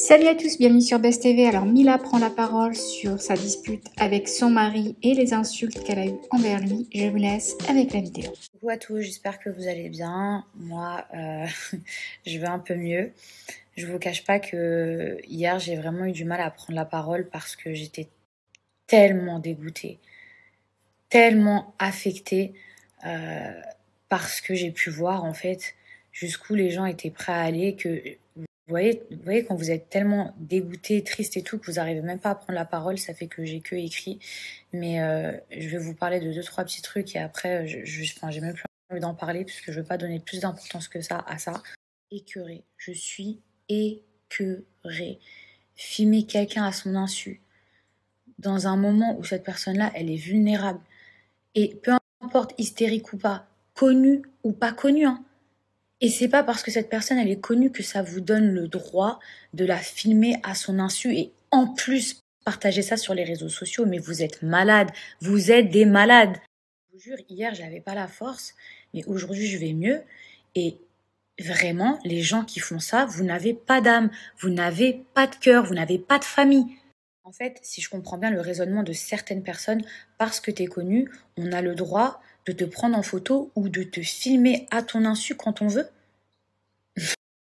Salut à tous, bienvenue sur Best TV. Alors Mila prend la parole sur sa dispute avec son mari et les insultes qu'elle a eues envers lui. Je vous laisse avec la vidéo. Coucou à tous, j'espère que vous allez bien. Moi, je vais un peu mieux. Je vous cache pas que hier, j'ai vraiment eu du mal à prendre la parole parce que j'étais tellement dégoûtée, tellement affectée parce que j'ai pu voir en fait jusqu'où les gens étaient prêts à aller que... Vous voyez, quand vous êtes tellement dégoûté, triste et tout, que vous n'arrivez même pas à prendre la parole, ça fait que j'ai que écrit. Mais je vais vous parler de 2-3 petits trucs et après, j'ai même plus envie d'en parler parce que je veux pas donner plus d'importance que ça à ça. Écœurée, je suis écœurée. Filmer quelqu'un à son insu, dans un moment où cette personne-là, elle est vulnérable, et peu importe hystérique ou pas, connue ou pas connue, hein. Et c'est pas parce que cette personne, elle est connue que ça vous donne le droit de la filmer à son insu et en plus partager ça sur les réseaux sociaux. Mais vous êtes malades, vous êtes des malades. Je vous jure, hier, j'avais pas la force, mais aujourd'hui, je vais mieux. Et vraiment, les gens qui font ça, vous n'avez pas d'âme, vous n'avez pas de cœur, vous n'avez pas de famille. En fait, si je comprends bien le raisonnement de certaines personnes, parce que t'es connu, on a le droit de te prendre en photo ou de te filmer à ton insu quand on veut.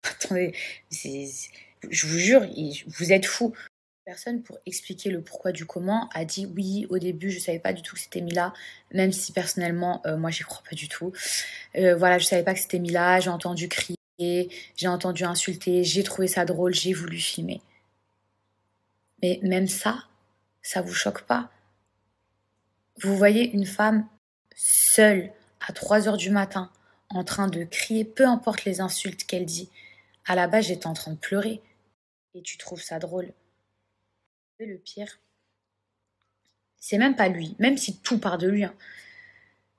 Attendez, je vous jure, vous êtes fous. Personne, pour expliquer le pourquoi du comment, a dit oui, au début, je savais pas du tout que c'était Mila, même si personnellement, moi, j'y crois pas du tout. Voilà, je savais pas que c'était Mila, j'ai entendu crier, j'ai entendu insulter, j'ai trouvé ça drôle, j'ai voulu filmer. Mais même ça vous choque pas. Vous voyez une femme seule à 3 heures du matin en train de crier, peu importe les insultes qu'elle dit. À la base, j'étais en train de pleurer. Et tu trouves ça drôle. Et le pire, c'est même pas lui, même si tout part de lui, hein.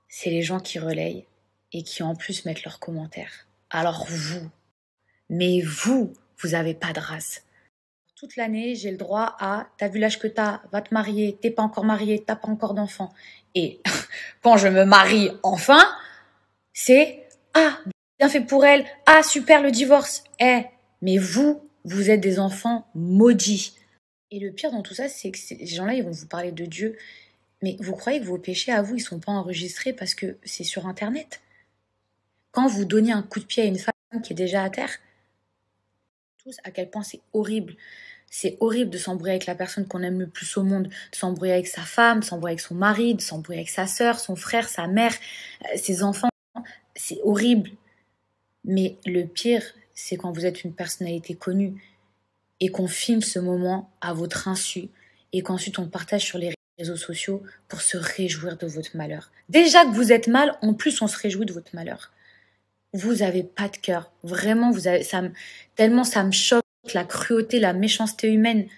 C'est les gens qui relayent et qui en plus mettent leurs commentaires. Alors vous avez pas de race. Toute l'année, j'ai le droit à « t'as vu l'âge que t'as, va te marier, t'es pas encore marié, t'as pas encore d'enfant ». Et quand je me marie enfin, c'est « ah, bien fait pour elle, ah, super le divorce ». Mais vous êtes des enfants maudits. Et le pire dans tout ça, c'est que ces gens-là, ils vont vous parler de Dieu. Mais vous croyez que vos péchés à vous, ils sont pas enregistrés parce que c'est sur Internet? Quand vous donnez un coup de pied à une femme qui est déjà à terre, tous à quel point c'est horrible. C'est horrible de s'embrouiller avec la personne qu'on aime le plus au monde, de s'embrouiller avec sa femme, de s'embrouiller avec son mari, de s'embrouiller avec sa sœur, son frère, sa mère, ses enfants. C'est horrible. Mais le pire, c'est quand vous êtes une personnalité connue et qu'on filme ce moment à votre insu et qu'ensuite on le partage sur les réseaux sociaux pour se réjouir de votre malheur. Déjà que vous êtes mal, en plus on se réjouit de votre malheur. Vous avez pas de cœur. Vraiment, tellement ça me choque, la cruauté, la méchanceté humaine.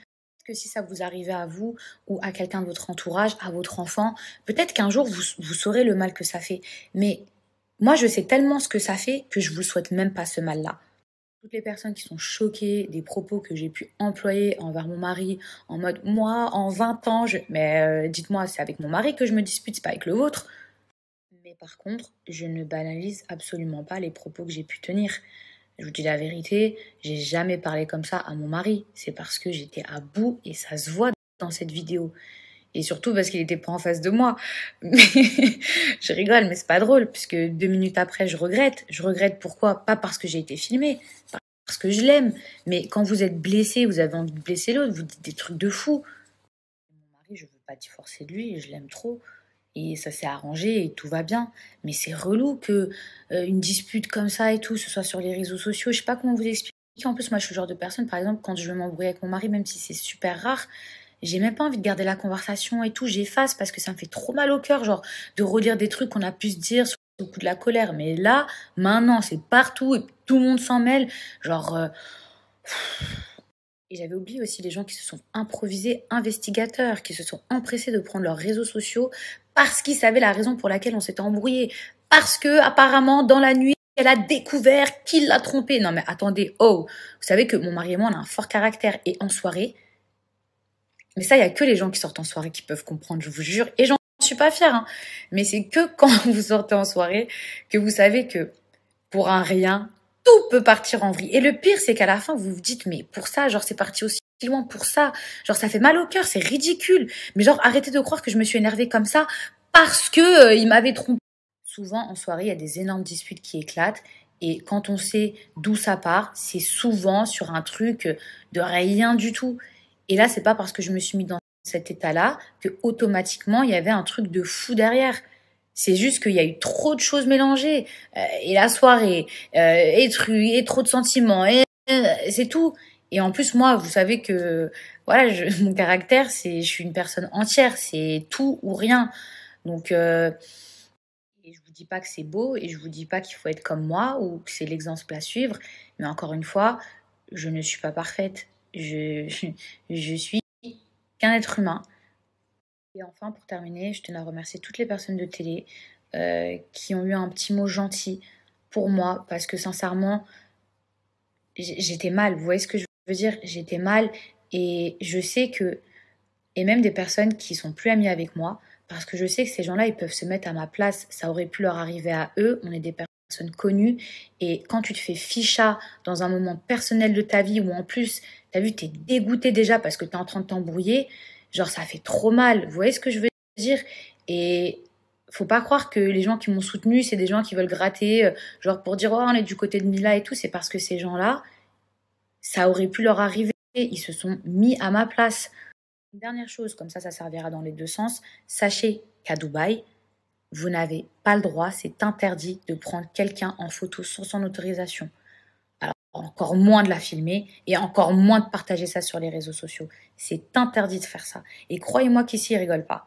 Que si ça vous arrivait à vous ou à quelqu'un de votre entourage, à votre enfant, peut-être qu'un jour vous saurez le mal que ça fait. Mais moi, je sais tellement ce que ça fait que je vous souhaite même pas ce mal-là. Toutes les personnes qui sont choquées des propos que j'ai pu employer envers mon mari, en mode, moi, en 20 ans, mais dites-moi, c'est avec mon mari que je me dispute, c'est pas avec le vôtre. Mais par contre, je ne banalise absolument pas les propos que j'ai pu tenir. Je vous dis la vérité, j'ai jamais parlé comme ça à mon mari. C'est parce que j'étais à bout et ça se voit dans cette vidéo. Et surtout parce qu'il n'était pas en face de moi. Mais je rigole, mais c'est pas drôle, puisque 2 minutes après, je regrette. Je regrette pourquoi? Pas parce que j'ai été filmée, parce que je l'aime. Mais quand vous êtes blessé, vous avez envie de blesser l'autre, vous dites des trucs de fou. Mon mari, je veux pas divorcer de lui, je l'aime trop. Et ça s'est arrangé et tout va bien. Mais c'est relou que une dispute comme ça et tout, ce soit sur les réseaux sociaux. Je sais pas comment vous expliquer. En plus, moi, je suis le genre de personne, par exemple, quand je veux m'embrouiller avec mon mari, même si c'est super rare, j'ai même pas envie de garder la conversation et tout. J'efface parce que ça me fait trop mal au cœur, genre, de relire des trucs qu'on a pu se dire sur le coup de la colère. Mais là, maintenant, c'est partout et tout le monde s'en mêle. Genre... Et j'avais oublié aussi les gens qui se sont improvisés investigateurs, qui se sont empressés de prendre leurs réseaux sociaux parce qu'ils savaient la raison pour laquelle on s'était embrouillé. Parce que, apparemment, dans la nuit, elle a découvert qu'il l'a trompée. Non mais attendez, oh, vous savez que mon mari et moi, on a un fort caractère. Et en soirée, mais ça, il n'y a que les gens qui sortent en soirée qui peuvent comprendre, je vous jure. Et j'en suis pas fière, hein. Mais c'est que quand vous sortez en soirée que vous savez que pour un rien, tout peut partir en vrille. Et le pire, c'est qu'à la fin, vous vous dites, mais pour ça, genre, c'est parti aussi loin pour ça. Genre, ça fait mal au cœur, c'est ridicule. Mais genre, arrêtez de croire que je me suis énervée comme ça parce que il m'avait trompé. Souvent, en soirée, il y a des énormes disputes qui éclatent. Et quand on sait d'où ça part, c'est souvent sur un truc de rien du tout. Et là, c'est pas parce que je me suis mis dans cet état-là que automatiquement, il y avait un truc de fou derrière. C'est juste qu'il y a eu trop de choses mélangées. Et la soirée, et trop de sentiments, c'est tout. Et en plus, moi, vous savez que voilà, mon caractère, je suis une personne entière, c'est tout ou rien. Donc, et je vous dis pas que c'est beau, et je vous dis pas qu'il faut être comme moi ou que c'est l'exemple à suivre, mais encore une fois, je ne suis pas parfaite. Je suis qu'un être humain. Et enfin, pour terminer, je tenais à remercier toutes les personnes de télé qui ont eu un petit mot gentil pour moi, parce que sincèrement, j'étais mal. Vous voyez ce que je veux dire? J'étais mal, et je sais que, et même des personnes qui sont plus amies avec moi, parce que je sais que ces gens-là, ils peuvent se mettre à ma place, ça aurait pu leur arriver à eux, on est des personnes connues, et quand tu te fais ficha dans un moment personnel de ta vie, où en plus, t'as vu, t'es dégoûté déjà parce que t'es en train de t'embrouiller, genre ça fait trop mal, vous voyez ce que je veux dire? Et faut pas croire que les gens qui m'ont soutenu, c'est des gens qui veulent gratter, genre pour dire, oh, on est du côté de Mila et tout, c'est parce que ces gens-là, ça aurait pu leur arriver, ils se sont mis à ma place. Une dernière chose, comme ça servira dans les deux sens. Sachez qu'à Dubaï, vous n'avez pas le droit, c'est interdit de prendre quelqu'un en photo sans son autorisation. Alors, encore moins de la filmer et encore moins de partager ça sur les réseaux sociaux. C'est interdit de faire ça. Et croyez-moi qu'ici, ils rigolent pas.